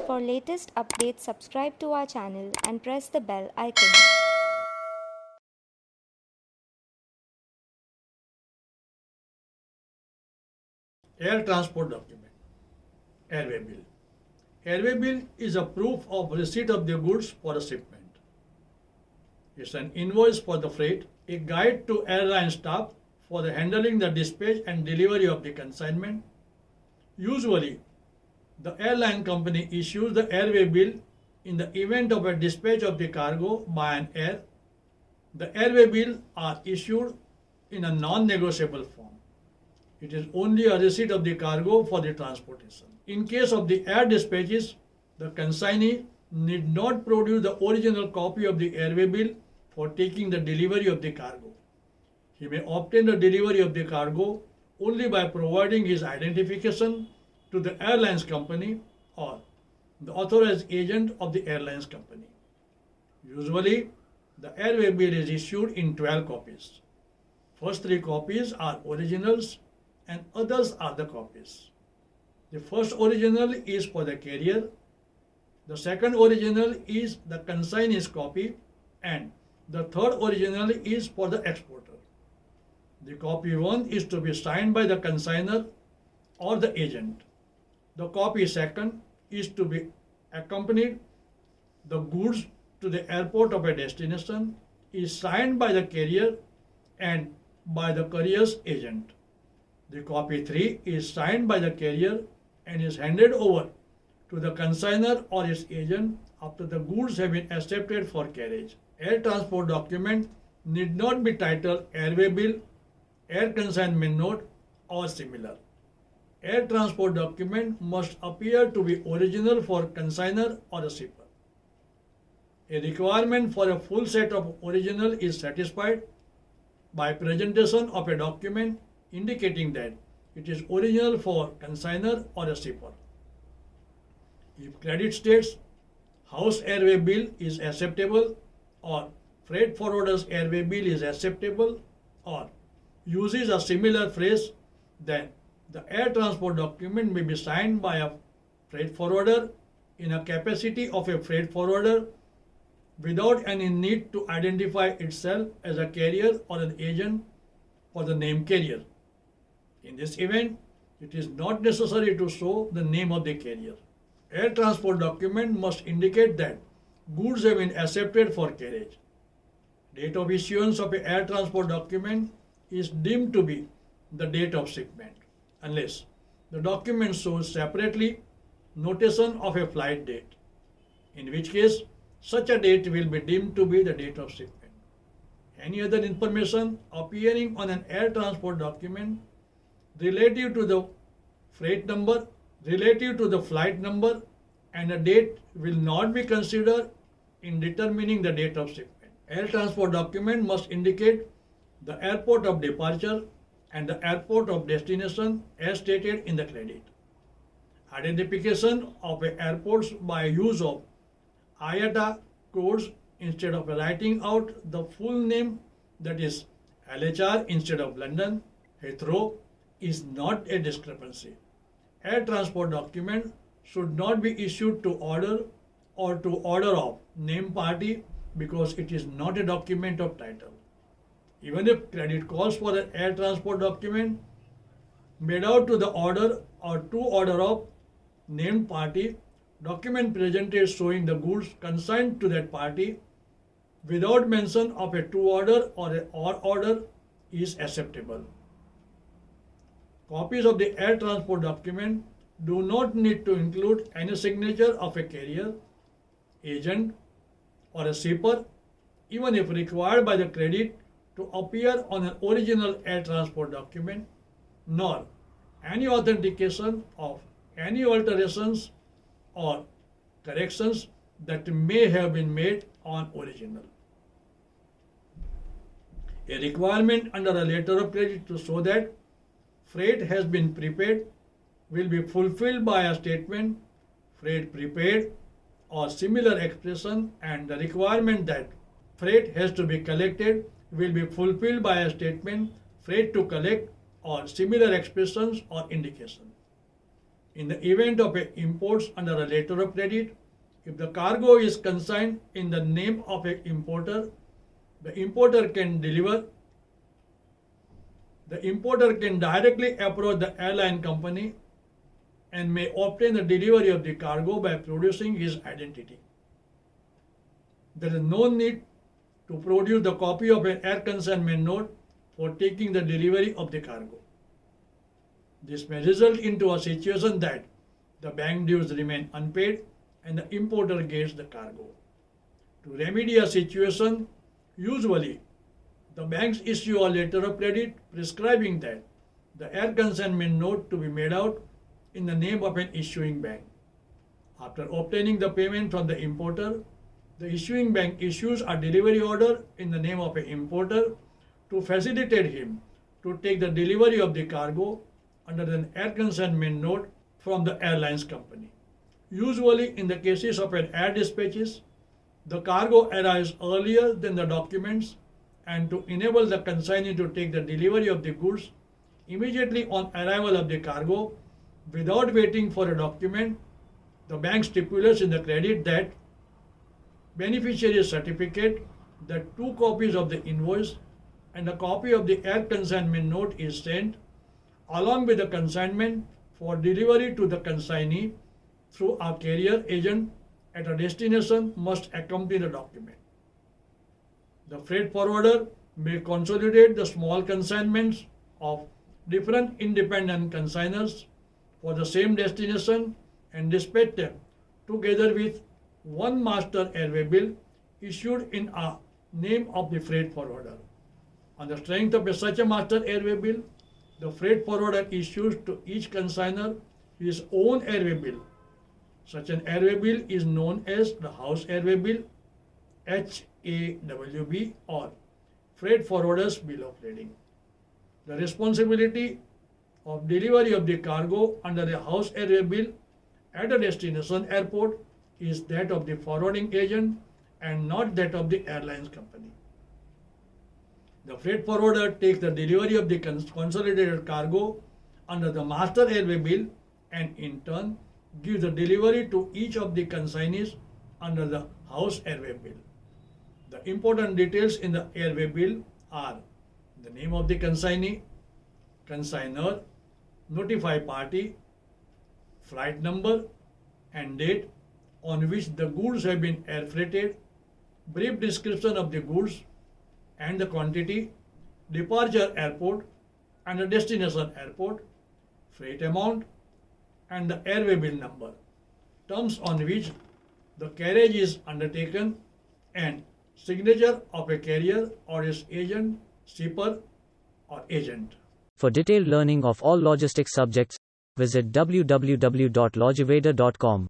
For latest updates, subscribe to our channel and press the bell icon. Air transport document, airway bill. Airway bill is a proof of receipt of the goods for a shipment. It's an invoice for the freight, a guide to airline staff for the handling the dispatch and delivery of the consignment. Usually, the airline company issues the airway bill in the event of a dispatch of the cargo by an air. The airway bill are issued in a non-negotiable form. It is only a receipt of the cargo for the transportation. In case of the air dispatches, the consignee need not produce the original copy of the airway bill for taking the delivery of the cargo. He may obtain the delivery of the cargo only by providing his identification to the airlines company or the authorized agent of the airlines company. Usually, the airway bill is issued in 12 copies. First 3 copies are originals and others are the copies. The first original is for the carrier, the second original is the consignee's copy, and the third original is for the exporter. The copy 1 is to be signed by the consignor or the agent. The copy 2 is to be accompanied the goods to the airport of a destination, is signed by the carrier and by the courier's agent. The copy 3 is signed by the carrier and is handed over to the consignor or its agent after the goods have been accepted for carriage. Air transport document need not be titled airway bill, air consignment note or similar. Air transport document must appear to be original for consignor or a shipper. A requirement for a full set of original is satisfied by presentation of a document indicating that it is original for consignor or a shipper. If credit states house airway bill is acceptable or freight forwarder's airway bill is acceptable or uses a similar phrase, then the air transport document may be signed by a freight forwarder in a capacity of a freight forwarder without any need to identify itself as a carrier or an agent for the name carrier. In this event, it is not necessary to show the name of the carrier. Air transport document must indicate that goods have been accepted for carriage. Date of issuance of an air transport document is deemed to be the date of shipment, unless the document shows separately notation of a flight date, in which case such a date will be deemed to be the date of shipment. Any other information appearing on an air transport document relative to the freight number, relative to the flight number, and a date will not be considered in determining the date of shipment. Air transport document must indicate the airport of departure and the airport of destination as stated in the credit. Identification of airports by use of IATA codes instead of writing out the full name, that is LHR instead of London, Heathrow, is not a discrepancy. Air transport document should not be issued to order or to order of name party because it is not a document of title. Even if credit calls for an air transport document made out to the order or to order of named party, document presented showing the goods consigned to that party without mention of a to order or a or order is acceptable. Copies of the air transport document do not need to include any signature of a carrier, agent, or a shipper, even if required by the credit to appear on an original air transport document, nor any authentication of any alterations or corrections that may have been made on original. A requirement under a letter of credit to show that freight has been prepaid will be fulfilled by a statement freight prepaid or similar expression, and the requirement that freight has to be collected will be fulfilled by a statement freight to collect or similar expressions or indication. In the event of imports under a letter of credit, if the cargo is consigned in the name of an importer, the importer can directly approach the airline company and may obtain the delivery of the cargo by producing his identity. There is no need to produce the copy of an air consignment note for taking the delivery of the cargo. This may result into a situation that the bank dues remain unpaid and the importer gets the cargo. To remedy a situation, usually the banks issue a letter of credit prescribing that the air consignment note to be made out in the name of an issuing bank. After obtaining the payment from the importer, the issuing bank issues a delivery order in the name of an importer to facilitate him to take the delivery of the cargo under an air consignment note from the airlines company. Usually in the cases of an air dispatches, the cargo arrives earlier than the documents, and to enable the consignee to take the delivery of the goods immediately on arrival of the cargo without waiting for a document, the bank stipulates in the credit that beneficiary's certificate that 2 copies of the invoice and a copy of the air consignment note is sent along with the consignment for delivery to the consignee through a carrier agent at a destination must accompany the document. The freight forwarder may consolidate the small consignments of different independent consignors for the same destination and dispatch them together with one master airway bill issued in a name of the freight forwarder. On the strength of such a master airway bill, the freight forwarder issues to each consignor his own airway bill. Such an airway bill is known as the house airway bill, HAWB, or freight forwarder's bill of lading. The responsibility of delivery of the cargo under the house airway bill at a destination airport is that of the forwarding agent and not that of the airlines company. The freight forwarder takes the delivery of the consolidated cargo under the master airway bill and in turn gives the delivery to each of the consignees under the house airway bill. The important details in the airway bill are the name of the consignee, consignor, notified party, flight number and date on which the goods have been air freighted, brief description of the goods and the quantity, departure airport and the destination airport, freight amount and the airway bill number, terms on which the carriage is undertaken and signature of a carrier or its agent, shipper or agent. For detailed learning of all logistics subjects, visit www.logiveda.com.